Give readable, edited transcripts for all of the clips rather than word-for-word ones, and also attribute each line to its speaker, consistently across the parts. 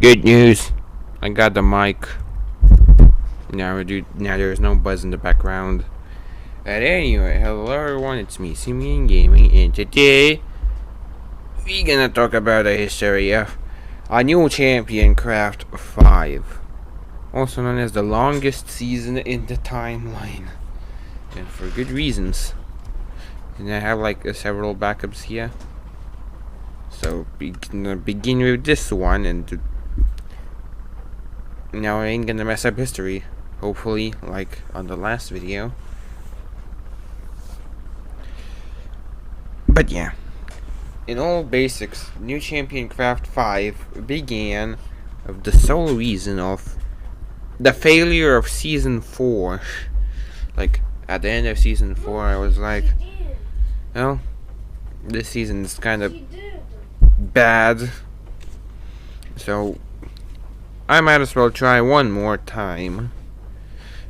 Speaker 1: Good news. I got the mic. Now there's no buzz in the background. But anyway, hello everyone, it's me, Simeon Gaming, and today we're gonna talk about the history of a new ChampionCraft 5. Also known as the longest season in the timeline. And for good reasons. And I have like several backups here. So we're gonna begin with this one, and now I ain't gonna mess up history. Hopefully, like on the last video. But yeah. In all basics, New ChampionCraft 5 began of the sole reason of the failure of Season 4. Like, at the end of Season 4, I was like, well, this season is kind of bad. So, I might as well try one more time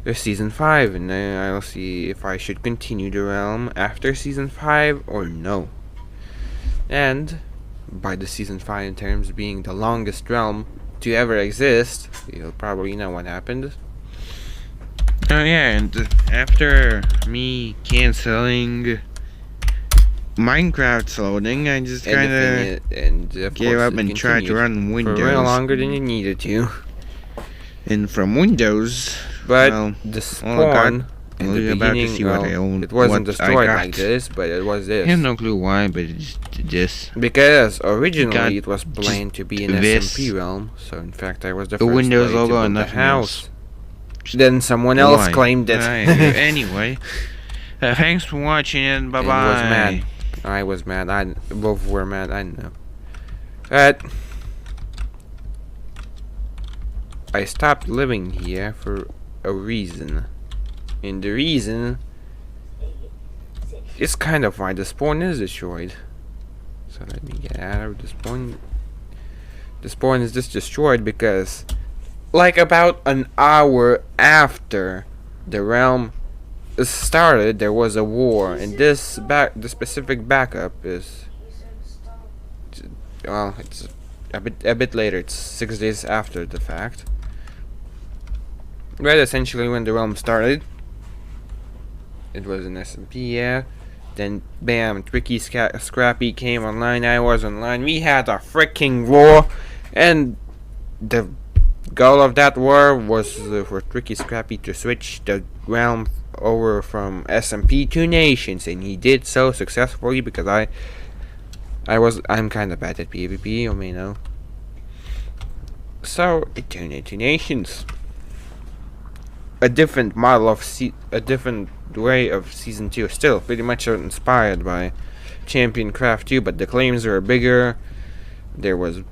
Speaker 1: with Season 5, and then I'll see if I should continue the realm after Season 5 or no. And, by the Season 5 in terms of being the longest realm to ever exist, you'll probably know what happened. Oh yeah, and after me canceling Minecraft's loading, I just kinda gave up and tried to run Windows. For real longer than you needed to. And from Windows, but well, the spawn in the beginning, well, it wasn't destroyed like this, but it was this. I have no clue why, but it's this. Because originally it was planned to be an SMP realm, so in fact I was the first Windows logo on the house. Then someone else claimed it. Anyway, thanks for watching and bye bye. I was mad. Both were mad. I know. But I stopped living here for a reason, and the reason is kind of why the spawn is destroyed. So let me get out of the spawn. The spawn is just destroyed because, like, about an hour after the realm started, there was a war, and the specific backup is, well, it's a bit later. It's 6 days after the fact. But essentially, when the realm started, it was an SMP, yeah. Then, bam, Tricky Scrappy came online. I was online. We had a freaking war, and the goal of that war was for Tricky Scrappy to switch the realm over from SMP to Nations, and he did so successfully because I'm kind of bad at PvP, you may know. So it turned into Nations. A different model of a different way of Season 2, still pretty much inspired by ChampionCraft 2, but the claims were bigger. There was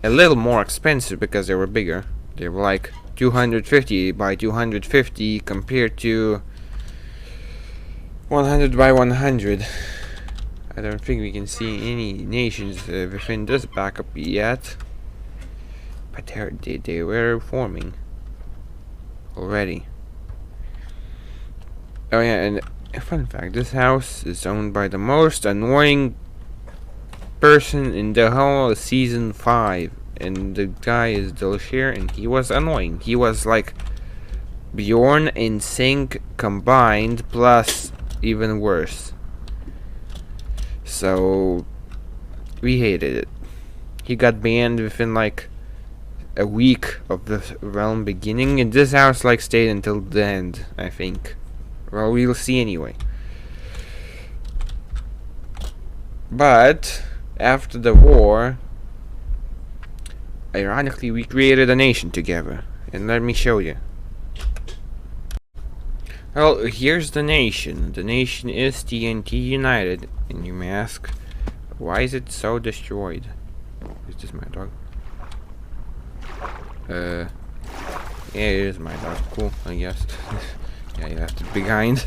Speaker 1: a little more expensive because they were bigger. They were like 250 by 250 compared to 100 by 100. I don't think we can see any nations within this backup yet, but they were forming already. Oh yeah, and a fun fact, this house is owned by the most annoying person in the whole Season 5, and the guy is Delshire, and he was annoying. He was like Bjorn and Sync combined, plus even worse. So we hated it. He got banned within like a week of the realm beginning, and this house like stayed until the end, I think. Well, we'll see anyway. But after the war, ironically, we created a nation together, and let me show you. Well, here's the nation. The nation is TNT United, and you may ask, why is it so destroyed? Is this my dog? Yeah, it is my dog. Cool, I guess. Yeah, you have to be behind.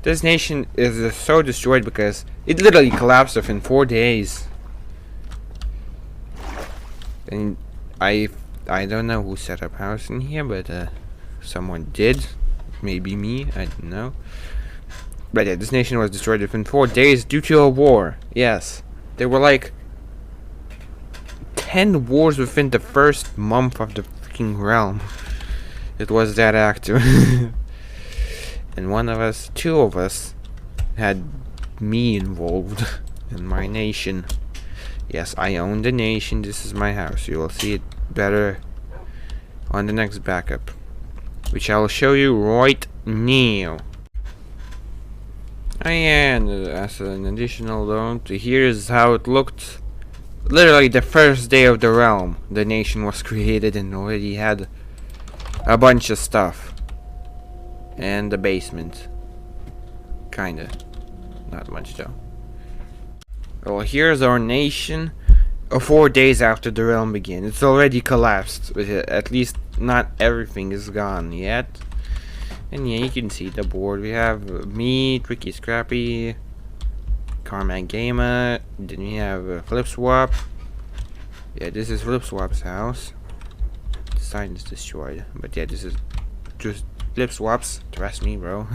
Speaker 1: This nation is so destroyed because it literally collapsed within 4 days. And I don't know who set up house in here, but someone did. Maybe me, I don't know. But yeah, this nation was destroyed within 4 days due to a war. Yes, there were like 10 wars within the first month of the freaking realm. It was that active. And two of us, had me involved in my nation. Yes, I own the nation. This is my house. You will see it better on the next backup, which I will show you right now. And as an additional note, here's how it looked. Literally the first day of the realm, the nation was created and already had a bunch of stuff. And the basement. Kinda. Not much though. Well, here's our nation. 4 days after the realm began. It's already collapsed. At least not everything is gone yet. And yeah, you can see the board. We have me, Tricky Scrappy, Carmack Gamer. Then we have Flip Swap. Yeah, this is Flip Swap's house. The sign is destroyed. But yeah, this is just Flip Swap's. Trust me, bro.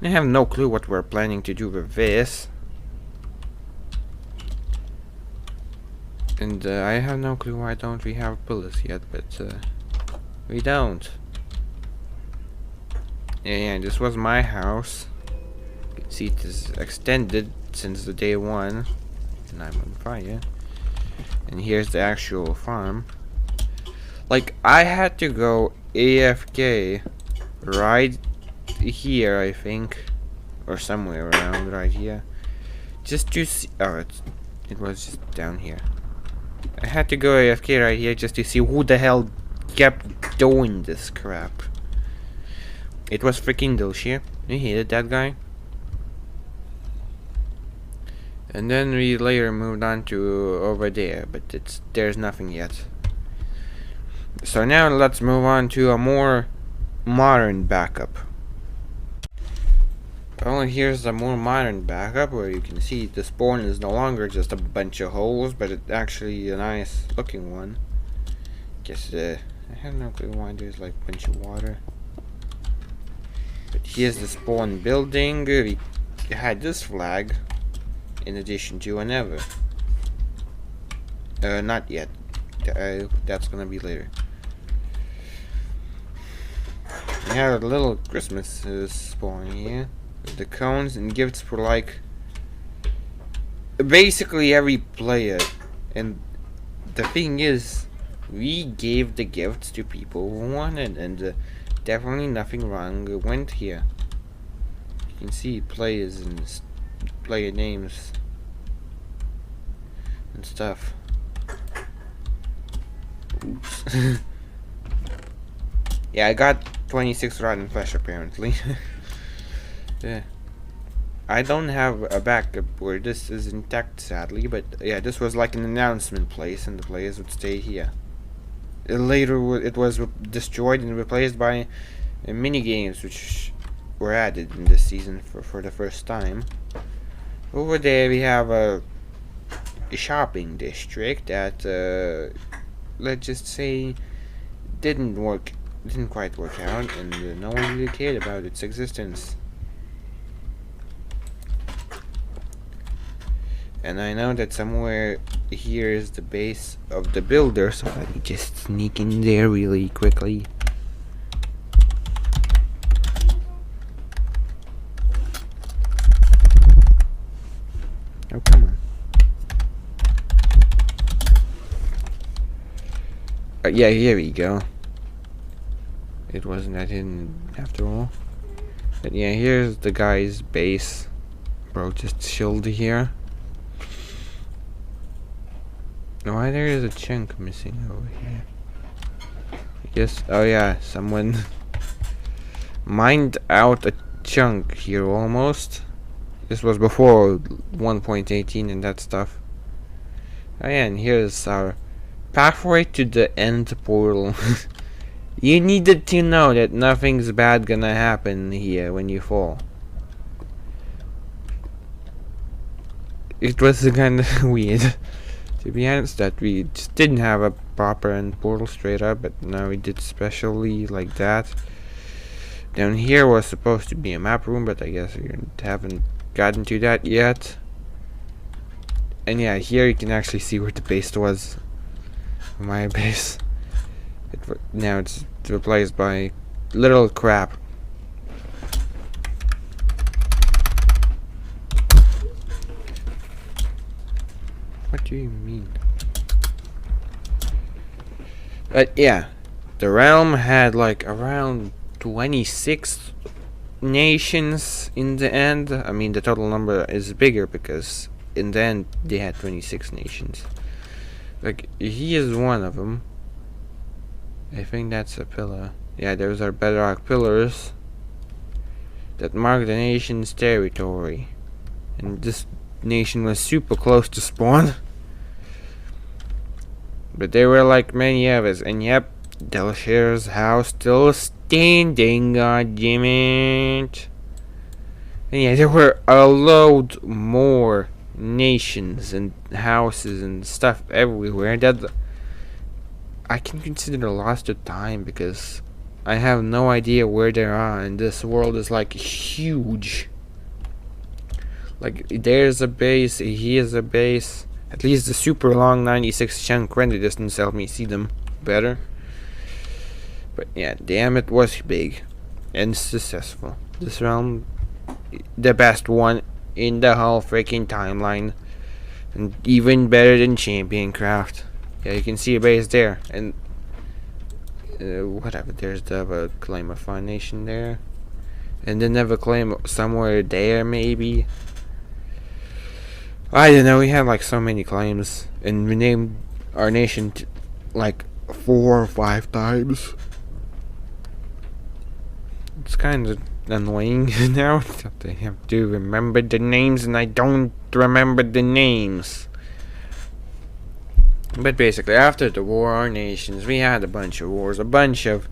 Speaker 1: I have no clue what we're planning to do with this. And I have no clue why don't we have pillars yet, but we don't. And this was my house. You can see it is extended since the day one. And I'm on fire. And here's the actual farm. Like, I had to go AFK right here, I think. Or somewhere around right here. Just to see. Oh, it was just down here. I had to go AFK right here just to see who the hell kept doing this crap. It was freaking Dilshire. You hated that guy. And then we later moved on to over there, but there's nothing yet. So now let's move on to a more modern backup. Well, here's a more modern backup where you can see the spawn is no longer just a bunch of holes, but it's actually a nice looking one. Guess I have no clue why there's like a bunch of water. But here's the spawn building. We had this flag in addition to another. Not yet. That's gonna be later. We have a little Christmas spawn here. The cones and gifts for like basically every player. And the thing is, we gave the gifts to people who wanted, and definitely nothing wrong went here. You can see players and player names and stuff. Oops. Yeah, I got 26 rotten flesh apparently. Yeah. I don't have a backup where this is intact, sadly, but yeah, this was like an announcement place and the players would stay here. Later it was destroyed and replaced by mini games which were added in this season for the first time. Over there we have a shopping district that let's just say didn't quite work out, and no one really cared about its existence. And I know that somewhere here is the base of the builder, so let me just sneak in there really quickly. Oh, come on. Yeah, here we go. It wasn't that hidden after all. But yeah, here's the guy's base. Bro, just chilled here. Why there is a chunk missing over here? I guess, oh yeah, someone mined out a chunk here almost. This was before 1.18 and that stuff. Oh yeah, and here's our pathway to the end portal. You needed to know that nothing's bad gonna happen here when you fall. It was kind of weird, to be honest, that we just didn't have a proper end portal straight up, but now we did specially like that. Down here was supposed to be a map room, but I guess we haven't gotten to that yet. And yeah, here you can actually see where the base was my base. Now it's replaced by little crap. What do you mean? But yeah, the realm had like around 26 nations in the end. I mean, the total number is bigger because in the end they had 26 nations. Like, he is one of them. I think that's a pillar. Yeah, those are bedrock pillars that mark the nation's territory. And this nation was super close to spawn. But they were like many others. And yep, Delshare's house still standing, goddammit. And yeah, there were a load more nations and houses and stuff everywhere that I can consider lost of time because I have no idea where they are, and this world is like huge. Like, there's a base, here's a base. At least the super long 96 chunk render distance helped me see them better. But yeah, damn, it was big and successful. This realm, the best one in the whole freaking timeline, and even better than ChampionCraft. Yeah, you can see a base there, and whatever. There's the claim of Fun Nation there, and then never claim somewhere there maybe. I don't know. We had like so many claims, and we named our nation like 4 or 5 times. It's kind of annoying now that I have to remember the names and I don't remember the names. But basically, after the War of Nations, we had a bunch of wars, a bunch of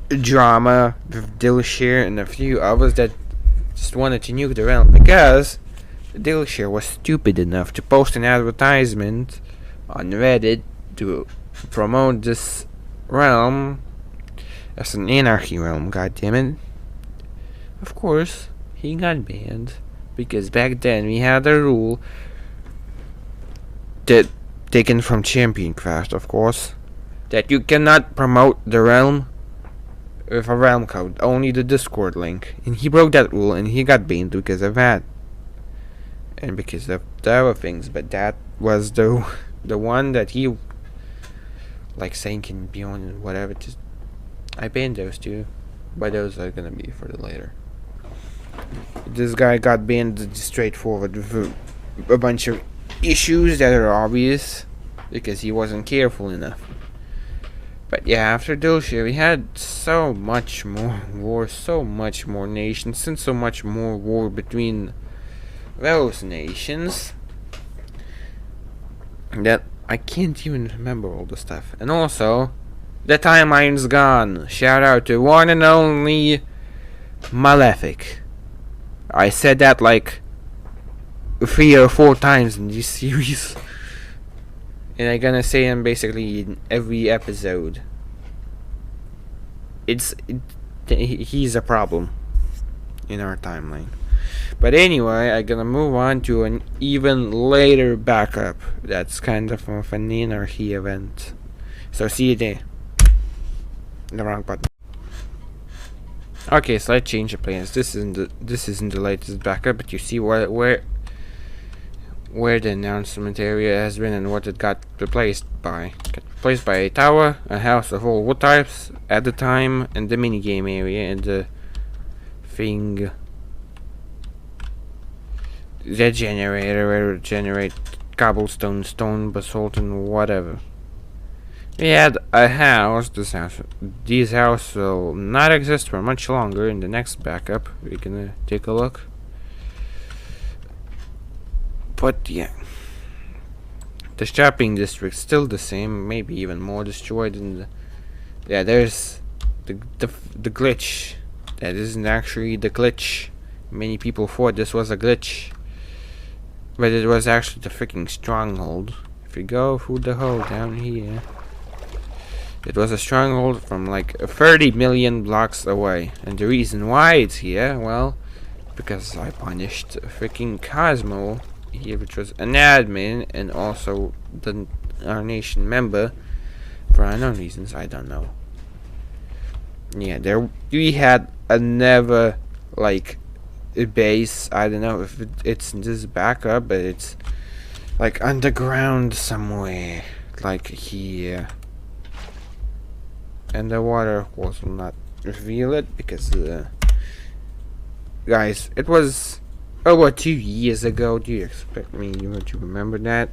Speaker 1: drama with Dillshire and a few others that just wanted to nuke the realm because Dillshire was stupid enough to post an advertisement on Reddit to promote this realm as an anarchy realm, goddammit. Of course, he got banned because back then we had a rule that taken from ChampionCraft, of course, that you cannot promote the realm with a realm code, only the Discord link. And he broke that rule and he got banned because of that. And because of the other things, but that was the one that he like saying can be on and whatever. Just I banned those two, but those are gonna be for the later. This guy got banned straightforward with a bunch of issues that are obvious because he wasn't careful enough. But yeah, after Dillshire we had so much more war, so much more nations, and so much more war between those nations that I can't even remember all the stuff. And also, the timeline's gone. Shout out to one and only Malefic. I said that like 3 or 4 times in this series, and I'm gonna say him basically in every episode. He's a problem in our timeline. But anyway, I'm gonna move on to an even later backup that's kind of an anarchy event. So see you there. The wrong button. Okay, so let's change the plans. This isn't the latest backup, but you see where the announcement area has been and what it got replaced by. It got replaced by a tower, a house of all wood types at the time, and the minigame area and the thing. The generator where it generate cobblestone, stone, basalt, and whatever. We had a house. This house will not exist for much longer. In the next backup, we're gonna take a look. But yeah, the shopping district's still the same, maybe even more destroyed. And yeah, there's the glitch. That isn't actually the glitch. Many people thought this was a glitch, but it was actually the freaking stronghold. If you go through the hole down here, it was a stronghold from like 30 million blocks away. And the reason why it's here, well, because I punished freaking Cosmo here, which was an admin and also our nation member for unknown reasons. I don't know. Yeah, there we had another like a base. I don't know if it's this backup, but it's like underground somewhere, like here. And the water, of course, will not reveal it because, guys, it was over 2 years ago. Do you expect me to remember that?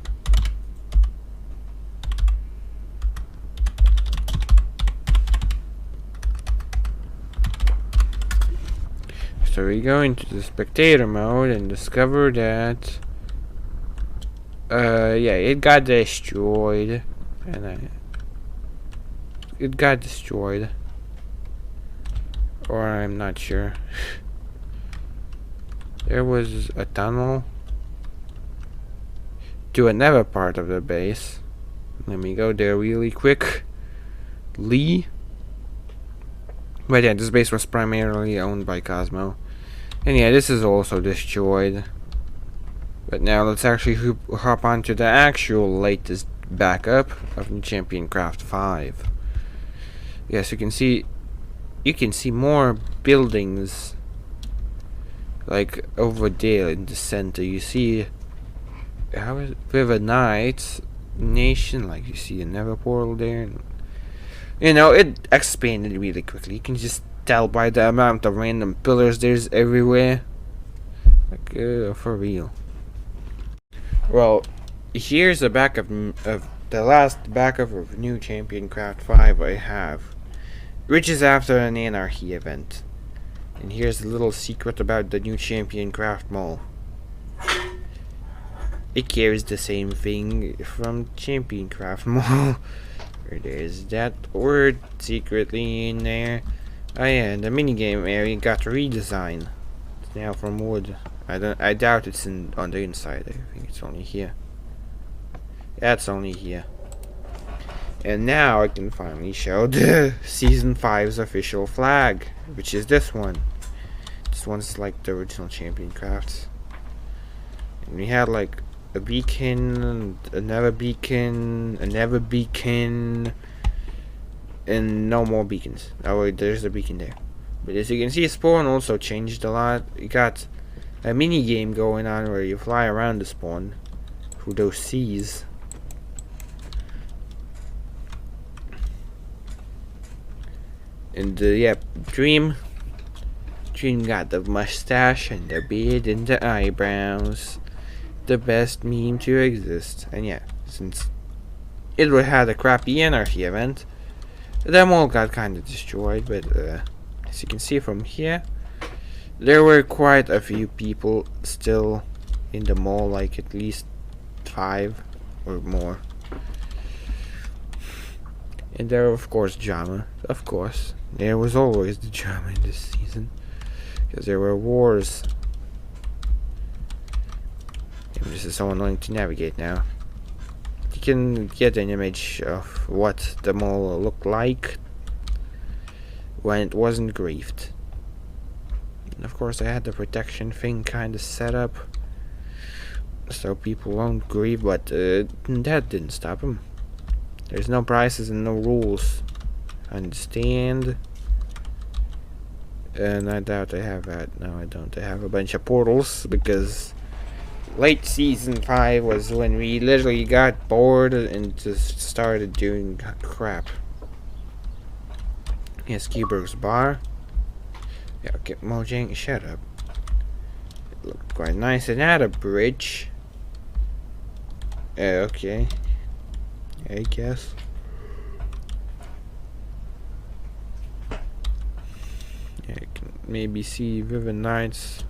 Speaker 1: So we go into the spectator mode and discover that, yeah, it got destroyed, and it got destroyed, or I'm not sure. There was a tunnel to another part of the base. Let me go there really quick. But yeah, this base was primarily owned by Cosmo. And yeah, this is also destroyed. But now let's actually hop onto the actual latest backup of the ChampionCraft 5. Yes, you can see more buildings like over there in the center. You see how is it? River Knights Nation, like you see another portal there, and you know, it expanded really quickly. You can just tell by the amount of random pillars there's everywhere. Like, for real. Well, here's a backup of the last backup of new ChampionCraft 5 I have, which is after an Anarchy event. And here's a little secret about the new ChampionCraft mall. It carries the same thing from ChampionCraft mall. There's that word secretly in there. Oh yeah, and the minigame area got redesigned. It's now from wood. I doubt it's on the inside. I think it's only here. That's only here. And now I can finally show the Season 5's official flag, which is this one. This one's like the original ChampionCraft. And we had like a beacon, another beacon, and no more beacons. Oh wait, there's a beacon there. But as you can see, spawn also changed a lot. You got a mini game going on where you fly around the spawn through those seas. And yeah, Dream got the mustache and the beard and the eyebrows. The best meme to exist. And yeah, since it had a crappy Anarchy event, the mall got kind of destroyed. But as you can see from here, there were quite a few people still in the mall, like at least 5 or more. And there were, of course, drama. Of course, there was always the drama in this season, because there were wars. And this is so annoying to navigate now. You can get an image of what the mall looked like when it wasn't griefed. And of course, I had the protection thing kind of set up so people won't grieve, but that didn't stop them. There's no prices and no rules. Understand? And I doubt I have that. No, I don't. I have a bunch of portals because late season 5 was when we literally got bored and just started doing crap. Yes, Keyberg's bar. Yeah, okay, Mojang, shut up. It looked quite nice. It had a bridge. Okay. I guess. Yeah, you can maybe see River Knights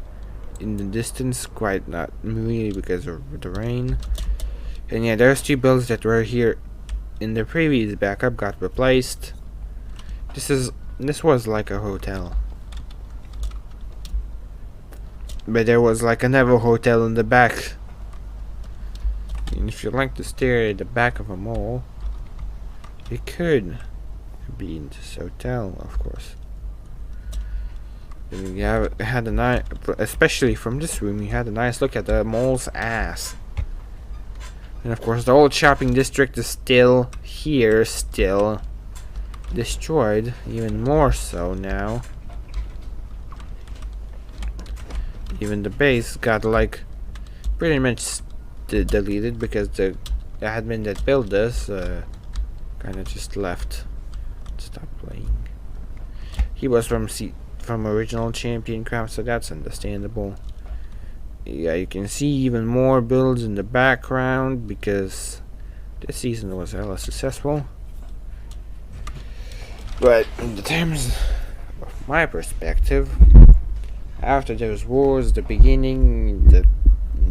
Speaker 1: in the distance, quite not really because of the rain. And yeah, there's 2 builds that were here in the previous backup got replaced. This was like a hotel, but there was like another hotel in the back. And if you like to stare at the back of a mall, it could be in this hotel, of course. And you had a nice, especially from this room, you had a nice look at the mall's ass. And of course, the old shopping district is still here, still destroyed, even more so now. Even the base got like pretty much deleted because the admin that built this kind of just left, stopped playing. He was from original ChampionCraft, so that's understandable. Yeah, you can see even more builds in the background because this season was hella successful. But in the terms of my perspective, after those wars, the beginning, the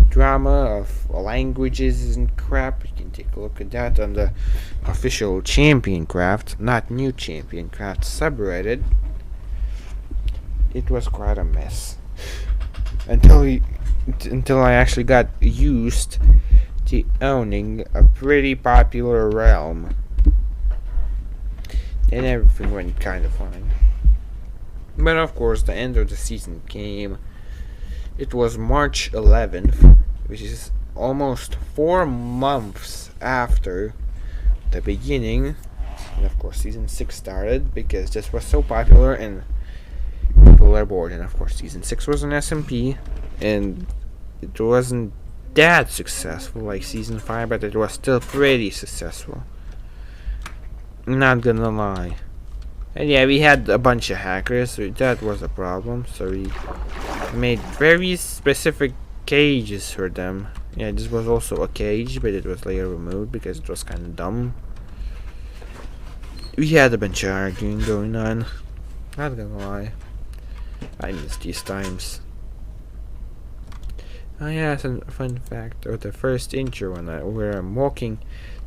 Speaker 1: drama of languages and crap, you can take a look at that on the official ChampionCraft, not new ChampionCraft subreddit. It was quite a mess until I actually got used to owning a pretty popular realm. And everything went kind of fine. But of course, the end of the season came. It was March 11th, which is almost 4 months after the beginning. And of course, season 6 started because this was so popular and people are bored. And of course, season 6 was an SMP, and it wasn't that successful like season 5, but it was still pretty successful. Not gonna lie. And yeah, we had a bunch of hackers, so that was a problem. So we made very specific cages for them. Yeah, this was also a cage, but it was later removed because it was kind of dumb. We had a bunch of arguing going on. Not gonna lie. I miss these times. Oh yeah, some fun fact of the first intro where I'm walking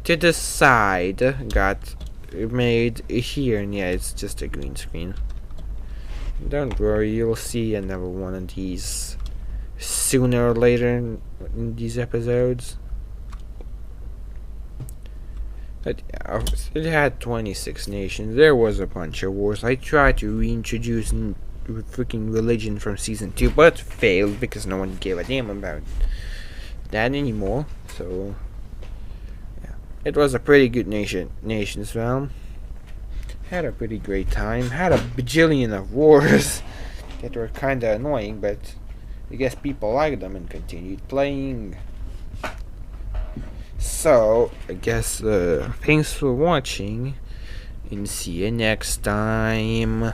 Speaker 1: to the side got made here, and yeah, it's just a green screen. Don't worry, you'll see another one of these sooner or later in these episodes. But it had 26 nations. There was a bunch of wars. I tried to reintroduce freaking religion from season 2, but failed because no one gave a damn about that anymore. So yeah, it was a pretty good nations realm. Had a pretty great time. Had a bajillion of wars that were kinda annoying, but I guess people liked them and continued playing. So I guess thanks for watching, and see you next time.